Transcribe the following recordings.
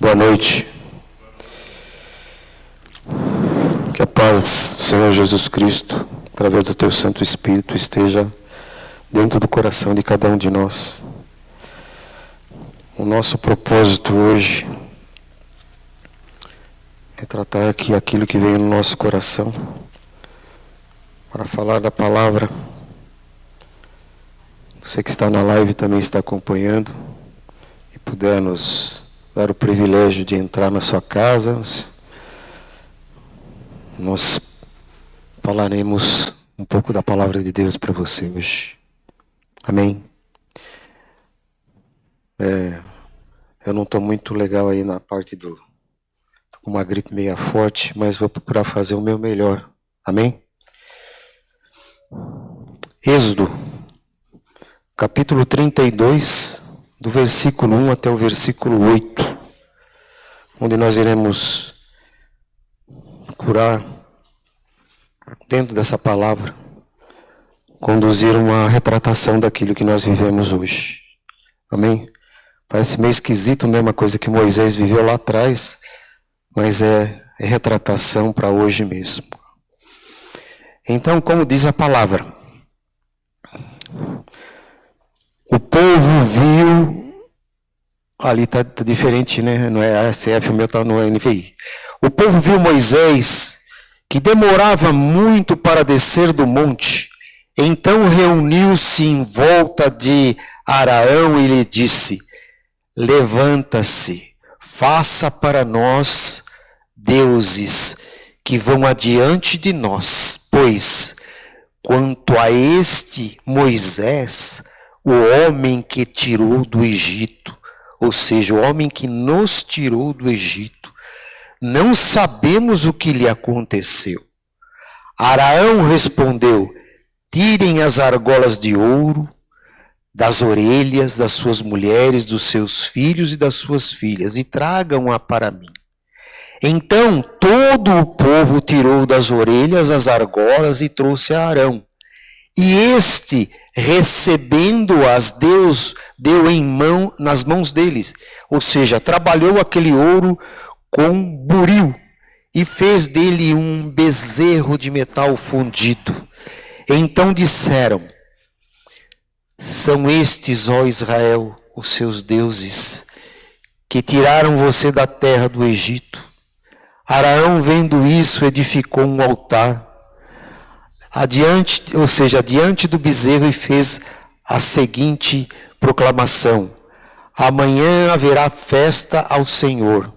Boa noite. Que a paz do Senhor Jesus Cristo, através do Teu Santo Espírito, esteja dentro do coração de cada um de nós. O nosso propósito hoje é tratar aqui aquilo que veio no nosso coração, para falar da palavra. Você que está na live também está acompanhando e puder nos dar o privilégio de entrar na sua casa, nós falaremos um pouco da palavra de Deus para você hoje. Amém? Eu não estou muito legal aí na parte do... Estou com uma gripe meio forte, mas vou procurar fazer o meu melhor. Amém? Êxodo, capítulo 32, do versículo 1 até o versículo 8, onde nós iremos procurar, dentro dessa palavra, conduzir uma retratação daquilo que nós vivemos hoje. Amém? Parece meio esquisito, não é uma coisa que Moisés viveu lá atrás, mas é retratação para hoje mesmo. Então, como diz a palavra, o povo viu, ali está diferente, né? Não é ASF, o meu está no NVI. O povo viu Moisés, que demorava muito para descer do monte. Então reuniu-se em volta de Araão e lhe disse: levanta-se, faça para nós deuses que vão adiante de nós, pois quanto a este Moisés, o homem que tirou do Egito, ou seja, o homem que nos tirou do Egito, não sabemos o que lhe aconteceu. Araão respondeu: tirem as argolas de ouro das orelhas das suas mulheres, dos seus filhos e das suas filhas, e tragam-a para mim. Então todo o povo tirou das orelhas as argolas e trouxe a Arão. E este, recebendo-as, deu nas mãos deles. Ou seja, trabalhou aquele ouro com buril e fez dele um bezerro de metal fundido. Então disseram: são estes, ó Israel, os seus deuses, que tiraram você da terra do Egito. Araão, vendo isso, edificou um altar diante do bezerro, e fez a seguinte proclamação: amanhã haverá festa ao Senhor.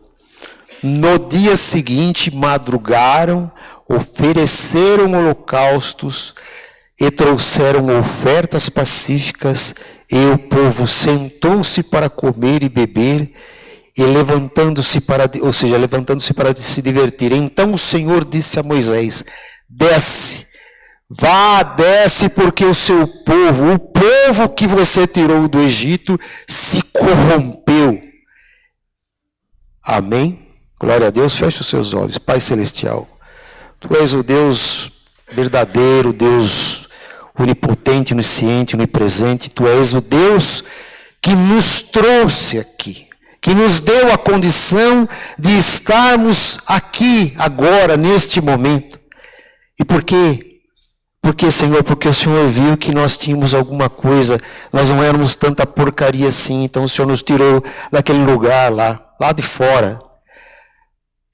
No dia seguinte madrugaram, ofereceram holocaustos e trouxeram ofertas pacíficas, e o povo sentou-se para comer e beber, e levantando-se para se divertir. Então o Senhor disse a Moisés: desce, desce, porque o seu povo, o povo que você tirou do Egito, se corrompeu. Amém? Glória a Deus. Feche os seus olhos. Pai Celestial, Tu és o Deus verdadeiro, Deus onipotente, onisciente, onipresente. Tu és o Deus que nos trouxe aqui, que nos deu a condição de estarmos aqui agora, neste momento. E por quê? Porque, Senhor, porque o Senhor viu que nós tínhamos alguma coisa, nós não éramos tanta porcaria assim, então o Senhor nos tirou daquele lugar lá de fora.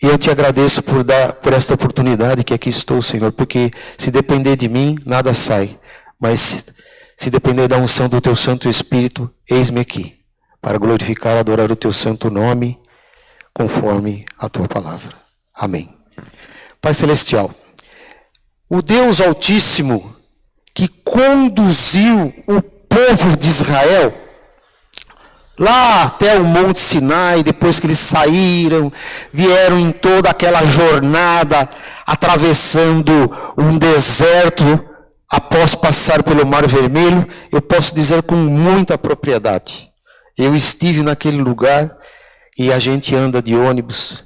E eu te agradeço por esta oportunidade que aqui estou, Senhor, porque se depender de mim, nada sai. Mas se depender da unção do Teu Santo Espírito, eis-me aqui, para glorificar e adorar o Teu santo nome, conforme a Tua palavra. Amém. Pai Celestial, o Deus Altíssimo que conduziu o povo de Israel lá até o Monte Sinai, depois que eles saíram, vieram em toda aquela jornada, atravessando um deserto, após passar pelo Mar Vermelho, eu posso dizer com muita propriedade. Eu estive naquele lugar e a gente anda de ônibus,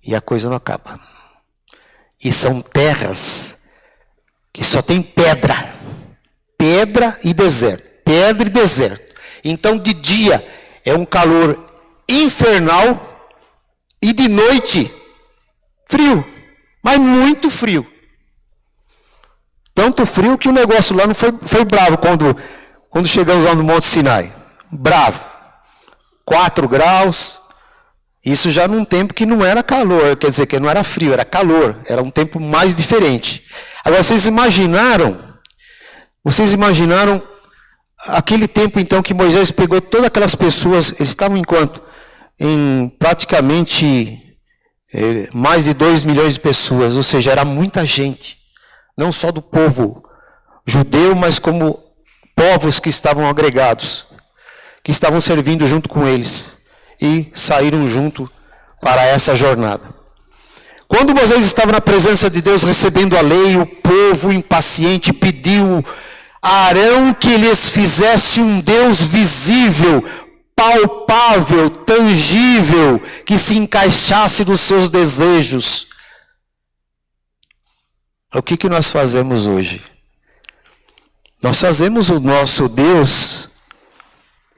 e a coisa não acaba. E são terras que só tem pedra e deserto. Então de dia é um calor infernal e de noite frio, mas muito frio. Tanto frio que o negócio lá não foi bravo quando chegamos lá no Monte Sinai. Bravo. 4 graus. Isso já num tempo que não era calor, quer dizer, que não era frio, era calor. Era um tempo mais diferente. Agora, vocês imaginaram aquele tempo então que Moisés pegou todas aquelas pessoas, eles estavam em praticamente mais de 2 milhões de pessoas, ou seja, era muita gente, não só do povo judeu, mas como povos que estavam agregados, que estavam servindo junto com eles e saíram junto para essa jornada. Quando Moisés estava na presença de Deus recebendo a lei, o povo impaciente pediu a Arão que lhes fizesse um Deus visível, palpável, tangível, que se encaixasse nos seus desejos. O que nós fazemos hoje? Nós fazemos o nosso Deus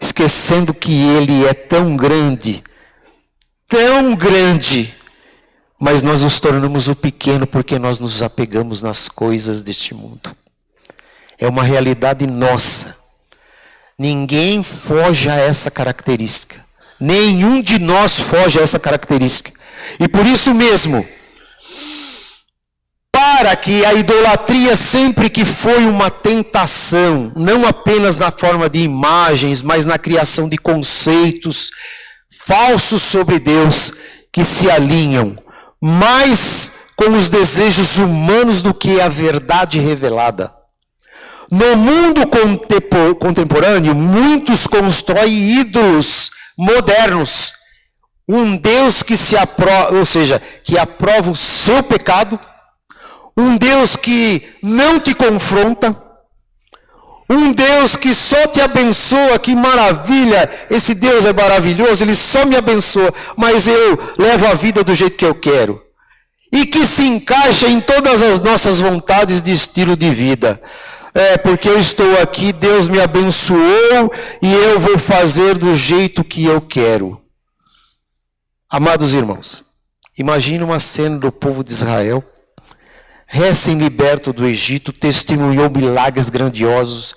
esquecendo que Ele é tão grande, mas nós nos tornamos o pequeno porque nós nos apegamos nas coisas deste mundo. É uma realidade nossa. Ninguém foge a essa característica. Nenhum de nós foge a essa característica. E por isso mesmo, para que a idolatria sempre que foi uma tentação, não apenas na forma de imagens, mas na criação de conceitos falsos sobre Deus, que se alinham mais com os desejos humanos do que a verdade revelada. No mundo contemporâneo, muitos constroem ídolos modernos. Um Deus que que aprova o seu pecado. Um Deus que não te confronta. Um Deus que só te abençoa, que maravilha. Esse Deus é maravilhoso, Ele só me abençoa, mas eu levo a vida do jeito que eu quero. E que se encaixa em todas as nossas vontades de estilo de vida. Porque eu estou aqui, Deus me abençoou e eu vou fazer do jeito que eu quero. Amados irmãos, imagine uma cena do povo de Israel, recém-liberto do Egito, testemunhou milagres grandiosos,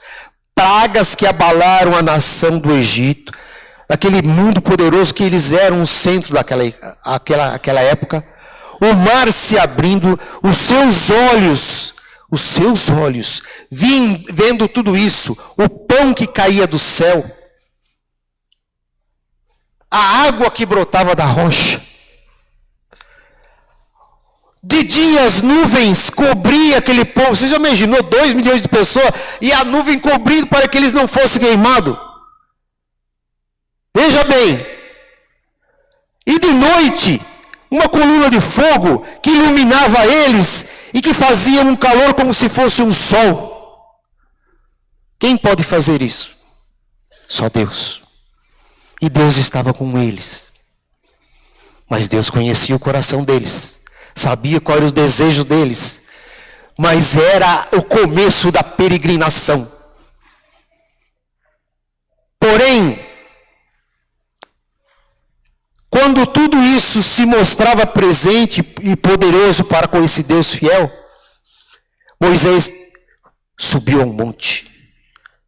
pragas que abalaram a nação do Egito, aquele mundo poderoso que eles eram o centro daquela época, o mar se abrindo, os seus olhos, vendo tudo isso, o pão que caía do céu, a água que brotava da rocha. De dia as nuvens cobriam aquele povo. Você já imaginou 2 milhões de pessoas e a nuvem cobrindo para que eles não fossem queimados? Veja bem. E de noite, uma coluna de fogo que iluminava eles e que fazia um calor como se fosse um sol. Quem pode fazer isso? Só Deus. E Deus estava com eles. Mas Deus conhecia o coração deles. Sabia qual era o desejo deles. Mas era o começo da peregrinação. Porém, quando tudo isso se mostrava presente e poderoso para com esse Deus fiel, Moisés subiu ao monte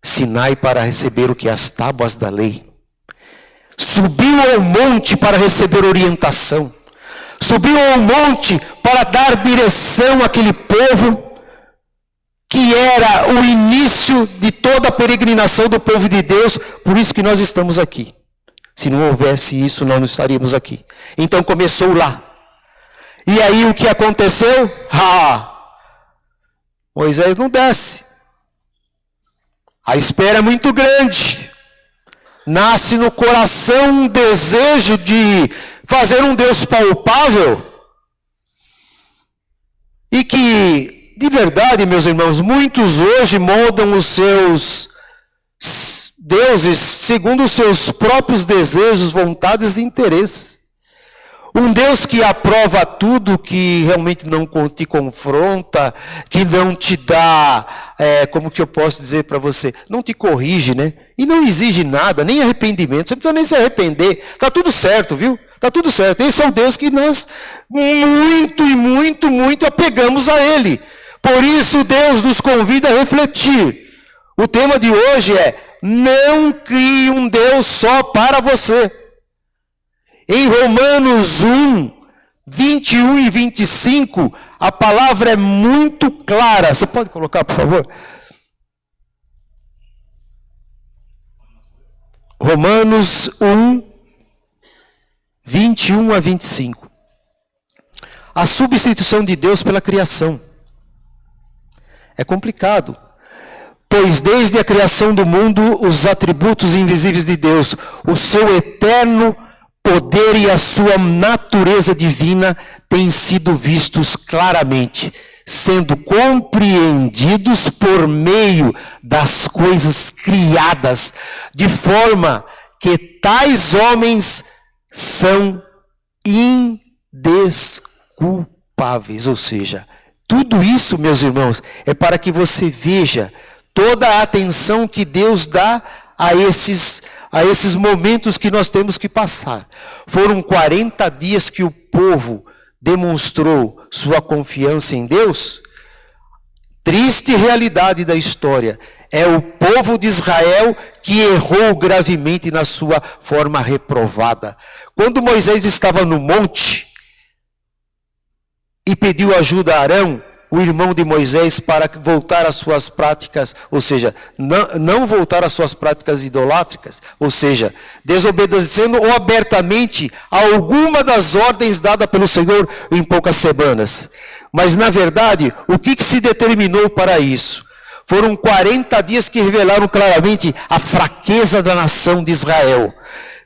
Sinai para receber o que? As tábuas da lei. Subiu ao monte para receber orientação. Subiu ao monte para dar direção àquele povo que era o início de toda a peregrinação do povo de Deus. Por isso que nós estamos aqui. Se não houvesse isso, nós não estaríamos aqui. Então começou lá. E aí o que aconteceu? Moisés não desce. A espera é muito grande. Nasce no coração um desejo de fazer um Deus palpável. E que, de verdade, meus irmãos, muitos hoje moldam os seus deuses segundo os seus próprios desejos, vontades e interesses. Um Deus que aprova tudo, que realmente não te confronta, que não te dá, como que eu posso dizer para você, não te corrige, né? E não exige nada, nem arrependimento, você não precisa nem se arrepender, está tudo certo, viu? Está tudo certo. Esse é o Deus que nós muito e muito, muito apegamos a Ele. Por isso Deus nos convida a refletir. O tema de hoje é: não crie um Deus só para você. Em Romanos 1, 21 e 25, a palavra é muito clara. Você pode colocar, por favor? Romanos 1, 21 a 25. A substituição de Deus pela criação. É complicado. Pois desde a criação do mundo, os atributos invisíveis de Deus, o seu eterno poder e a sua natureza divina têm sido vistos claramente, sendo compreendidos por meio das coisas criadas, de forma que tais homens são indesculpáveis. Ou seja, tudo isso, meus irmãos, é para que você veja toda a atenção que Deus dá a esses momentos que nós temos que passar. Foram 40 dias que o povo demonstrou sua confiança em Deus. Triste realidade da história. É o povo de Israel que errou gravemente na sua forma reprovada. Quando Moisés estava no monte e pediu ajuda a Arão, o irmão de Moisés, para voltar às suas práticas, ou seja, não voltar às suas práticas idolátricas, ou seja, desobedecendo ou abertamente a alguma das ordens dadas pelo Senhor em poucas semanas. Mas, na verdade, o que se determinou para isso? Foram 40 dias que revelaram claramente a fraqueza da nação de Israel.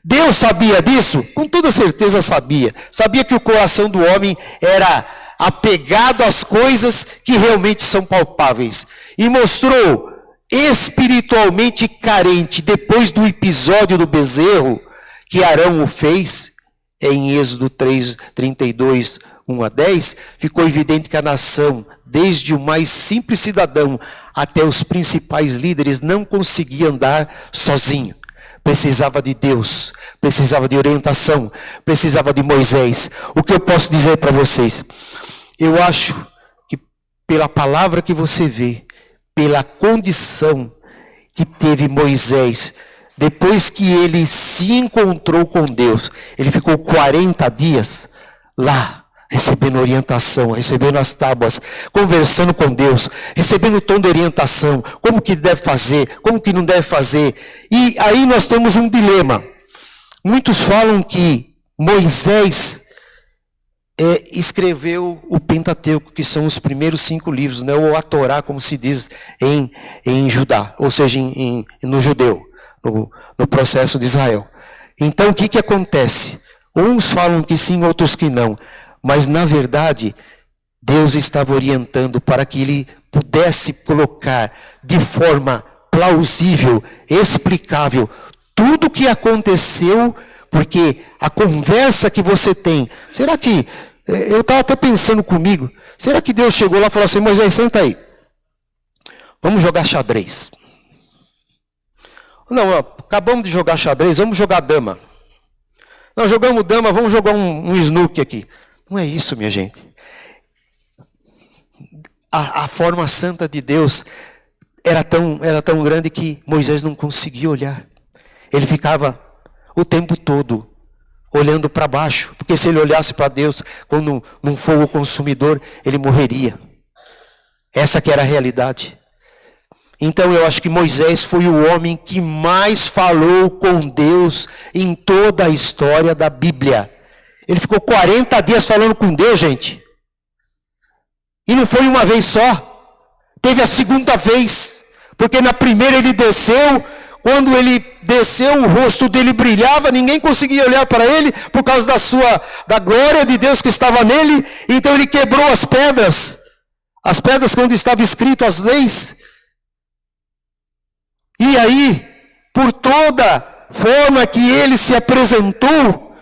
Deus sabia disso? Com toda certeza sabia. Sabia que o coração do homem era apegado às coisas que realmente são palpáveis. E mostrou espiritualmente carente, depois do episódio do bezerro, que Arão o fez, em Êxodo 3, 32, 1 a 10, ficou evidente que a nação, desde o mais simples cidadão até os principais líderes, não conseguia andar sozinho. Precisava de Deus, precisava de orientação, precisava de Moisés. O que eu posso dizer para vocês? Eu acho que pela palavra que você vê, pela condição que teve Moisés, depois que ele se encontrou com Deus, ele ficou 40 dias lá, recebendo orientação, recebendo as tábuas, conversando com Deus, recebendo o tom de orientação, como que deve fazer, como que não deve fazer. E aí nós temos um dilema. Muitos falam que Moisés escreveu o Pentateuco, que são os primeiros 5 livros, né? Ou a Torá, como se diz em Judá, ou seja, no judeu, no processo de Israel. Então o que acontece? Uns falam que sim, outros que não. Mas na verdade, Deus estava orientando para que ele pudesse colocar de forma plausível, explicável, tudo o que aconteceu. Porque a conversa que você tem, será que, eu estava até pensando comigo, será que Deus chegou lá e falou assim: Moisés, senta aí, vamos jogar xadrez. Não, acabamos de jogar xadrez, vamos jogar dama. Não, jogamos dama, vamos jogar um snooker aqui. Não é isso, minha gente. A forma santa de Deus era tão grande que Moisés não conseguia olhar. Ele ficava o tempo todo olhando para baixo, porque se ele olhasse para Deus quando num fogo consumidor, ele morreria. Essa que era a realidade. Então eu acho que Moisés foi o homem que mais falou com Deus em toda a história da Bíblia. Ele ficou 40 dias falando com Deus, gente. E não foi uma vez só. Teve a segunda vez, porque na primeira ele desceu. Quando ele desceu, o rosto dele brilhava, ninguém conseguia olhar para ele por causa da glória de Deus que estava nele. Então ele quebrou as pedras onde estava escrito as leis. E aí, por toda forma que ele se apresentou,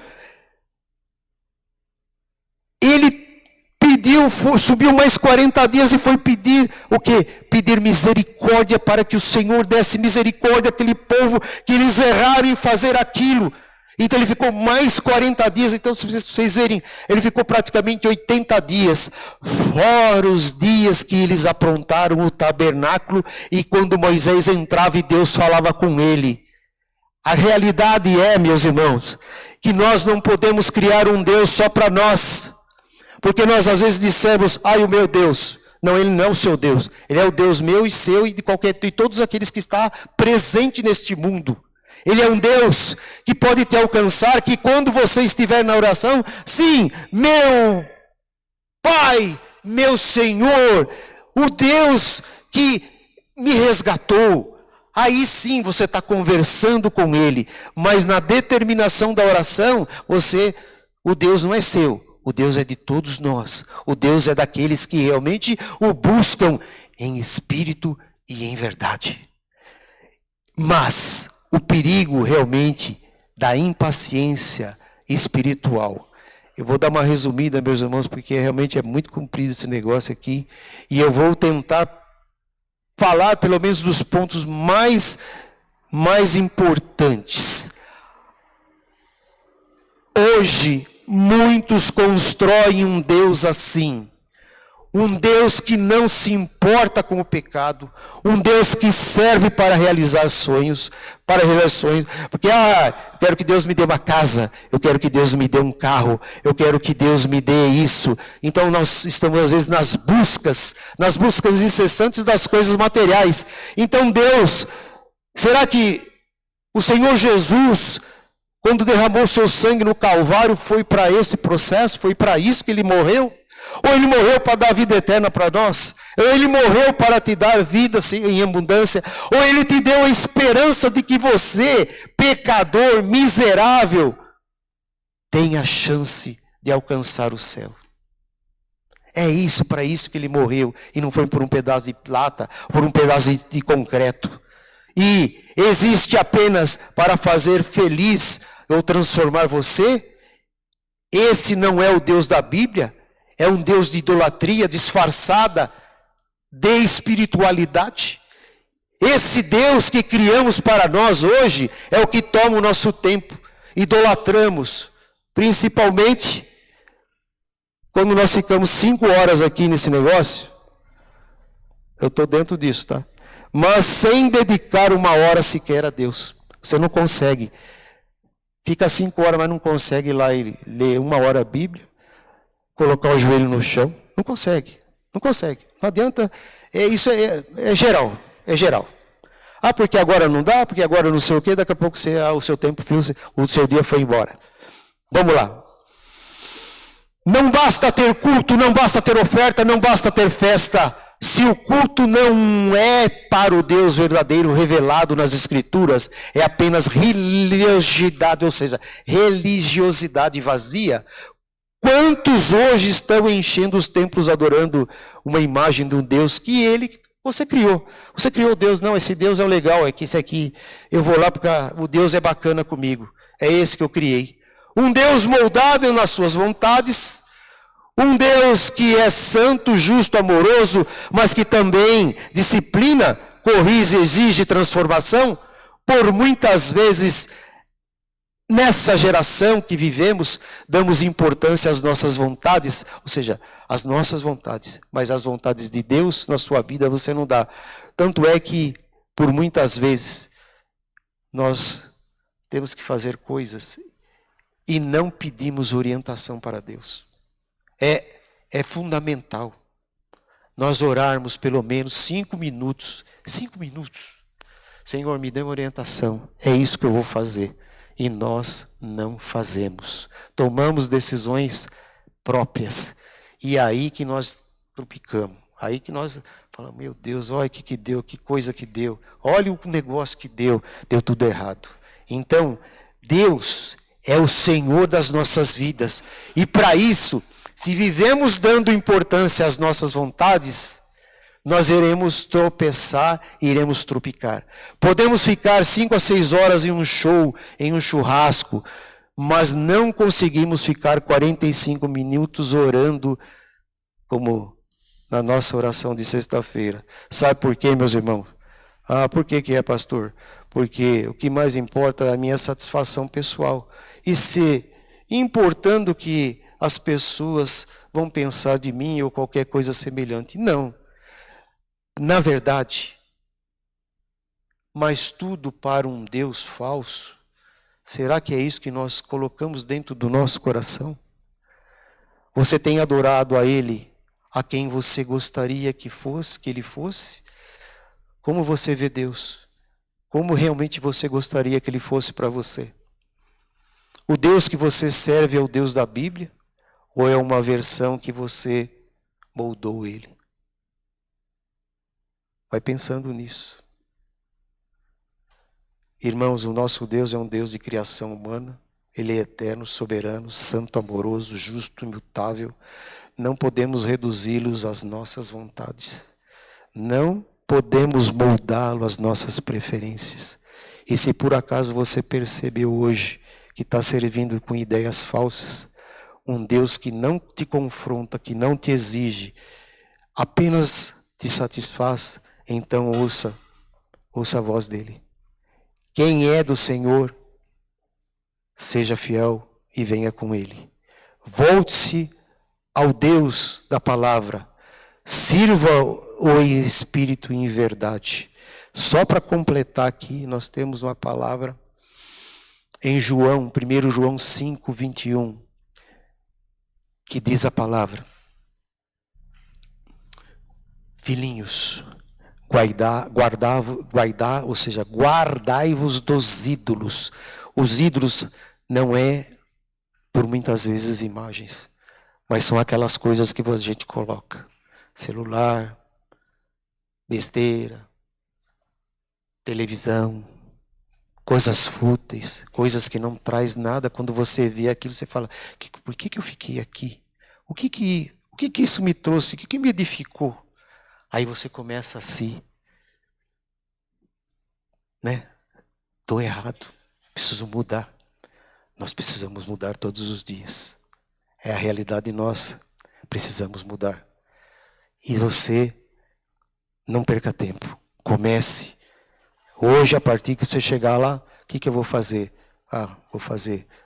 subiu mais 40 dias e foi pedir o quê? Pedir misericórdia para que o Senhor desse misericórdia àquele povo que eles erraram em fazer aquilo. Então ele ficou mais 40 dias, então se vocês verem, ele ficou praticamente 80 dias, fora os dias que eles aprontaram o tabernáculo, e quando Moisés entrava e Deus falava com ele. A realidade é, meus irmãos, que nós não podemos criar um Deus só para nós, porque nós às vezes dissemos, o meu Deus. Não, ele não é o seu Deus, ele é o Deus meu e seu e de todos aqueles que estão presentes neste mundo. Ele é um Deus que pode te alcançar, que quando você estiver na oração, sim, meu Pai, meu Senhor, o Deus que me resgatou, aí sim você está conversando com Ele, mas na determinação da oração, o Deus não é seu, o Deus é de todos nós, o Deus é daqueles que realmente o buscam em espírito e em verdade. Mas o perigo realmente da impaciência espiritual. Eu vou dar uma resumida, meus irmãos, porque realmente é muito comprido esse negócio aqui. E eu vou tentar falar pelo menos dos pontos mais importantes. Hoje, muitos constroem um Deus assim. Um Deus que não se importa com o pecado, um Deus que serve para realizar sonhos, porque eu quero que Deus me dê uma casa, eu quero que Deus me dê um carro, eu quero que Deus me dê isso. Então nós estamos às vezes nas buscas incessantes das coisas materiais. Então Deus, será que o Senhor Jesus, quando derramou seu sangue no Calvário, foi para esse processo, foi para isso que Ele morreu? Ou Ele morreu para dar vida eterna para nós? Ou Ele morreu para te dar vida em abundância? Ou Ele te deu a esperança de que você, pecador, miserável, tenha a chance de alcançar o céu? É isso, para isso que Ele morreu. E não foi por um pedaço de plata, por um pedaço de concreto. E existe apenas para fazer feliz ou transformar você? Esse não é o Deus da Bíblia? É um Deus de idolatria disfarçada de espiritualidade. Esse Deus que criamos para nós hoje é o que toma o nosso tempo. Idolatramos, principalmente quando nós ficamos 5 horas aqui nesse negócio. Eu estou dentro disso, tá? Mas sem dedicar 1 hora sequer a Deus. Você não consegue. Fica 5 horas, mas não consegue ir lá e ler 1 hora a Bíblia. Colocar o joelho no chão, não consegue, não adianta, isso é geral, porque agora não dá, porque agora não sei o que, daqui a pouco o seu tempo, o seu dia foi embora. Vamos lá. Não basta ter culto, não basta ter oferta, não basta ter festa, se o culto não é para o Deus verdadeiro revelado nas Escrituras, é apenas religiosidade, ou seja, religiosidade vazia. Quantos hoje estão enchendo os templos adorando uma imagem de um Deus que você criou? Você criou Deus, não, esse Deus é o legal, é que esse aqui, eu vou lá porque o Deus é bacana comigo. É esse que eu criei. Um Deus moldado nas suas vontades, um Deus que é santo, justo, amoroso, mas que também disciplina, corrige, exige transformação, por muitas vezes. Nessa geração que vivemos, damos importância às nossas vontades, ou seja, às nossas vontades, mas as vontades de Deus na sua vida você não dá. Tanto é que, por muitas vezes, nós temos que fazer coisas e não pedimos orientação para Deus. É fundamental nós orarmos pelo menos 5 minutos. 5 minutos. Senhor, me dê uma orientação, é isso que eu vou fazer. E nós não fazemos. Tomamos decisões próprias. E é aí que nós tropicamos. Aí que nós falamos, meu Deus, olha o que deu, que coisa que deu. Olha o negócio que deu tudo errado. Então, Deus é o Senhor das nossas vidas. E para isso, se vivemos dando importância às nossas vontades, nós iremos tropeçar e iremos tropicar. Podemos ficar 5 a 6 horas em um show, em um churrasco, mas não conseguimos ficar 45 minutos orando como na nossa oração de sexta-feira. Sabe por quê, meus irmãos? Por que é, pastor? Porque o que mais importa é a minha satisfação pessoal. E se importando que as pessoas vão pensar de mim ou qualquer coisa semelhante. Não. Na verdade, mas tudo para um Deus falso. Será que é isso que nós colocamos dentro do nosso coração? Você tem adorado a Ele, a quem você gostaria que Ele fosse? Como você vê Deus? Como realmente você gostaria que Ele fosse para você? O Deus que você serve é o Deus da Bíblia? Ou é uma versão que você moldou Ele? Vai pensando nisso. Irmãos, o nosso Deus é um Deus de criação humana. Ele é eterno, soberano, santo, amoroso, justo, imutável. Não podemos reduzi-los às nossas vontades. Não podemos moldá-lo às nossas preferências. E se por acaso você percebeu hoje que está servindo com ideias falsas, um Deus que não te confronta, que não te exige, apenas te satisfaz, então ouça a voz dele. Quem é do Senhor, seja fiel e venha com ele. Volte-se ao Deus da palavra. Sirva-o em espírito e em verdade. Só para completar aqui, nós temos uma palavra em João, 1 João 5, 21, que diz a palavra: filhinhos, guardai-vos dos ídolos. Os ídolos não é, por muitas vezes, imagens, mas são aquelas coisas que a gente coloca. Celular, besteira, televisão, coisas fúteis, coisas que não traz nada. Quando você vê aquilo, você fala: por que eu fiquei aqui? O que isso me trouxe? O que me edificou? Aí você começa a estou errado, preciso mudar. Nós precisamos mudar todos os dias. É a realidade nossa, precisamos mudar. E você não perca tempo, comece. Hoje, a partir que você chegar lá, o que eu vou fazer?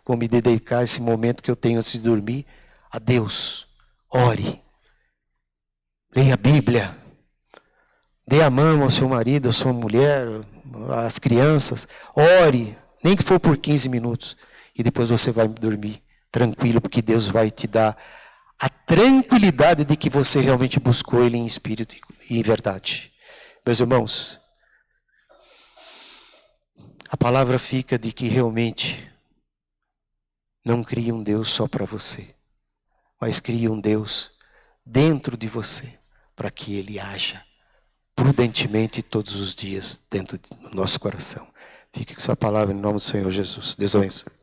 Vou me dedicar a esse momento que eu tenho antes de dormir a Deus. Ore, leia a Bíblia, dê a mão ao seu marido, à sua mulher, às crianças. Ore, nem que for por 15 minutos. E depois você vai dormir tranquilo, porque Deus vai te dar a tranquilidade de que você realmente buscou Ele em espírito e em verdade. Meus irmãos, a palavra fica de que realmente não cria um Deus só para você, mas cria um Deus dentro de você, para que Ele haja prudentemente todos os dias dentro do nosso coração. Fique com essa palavra em nome do Senhor Jesus. Deus abençoe.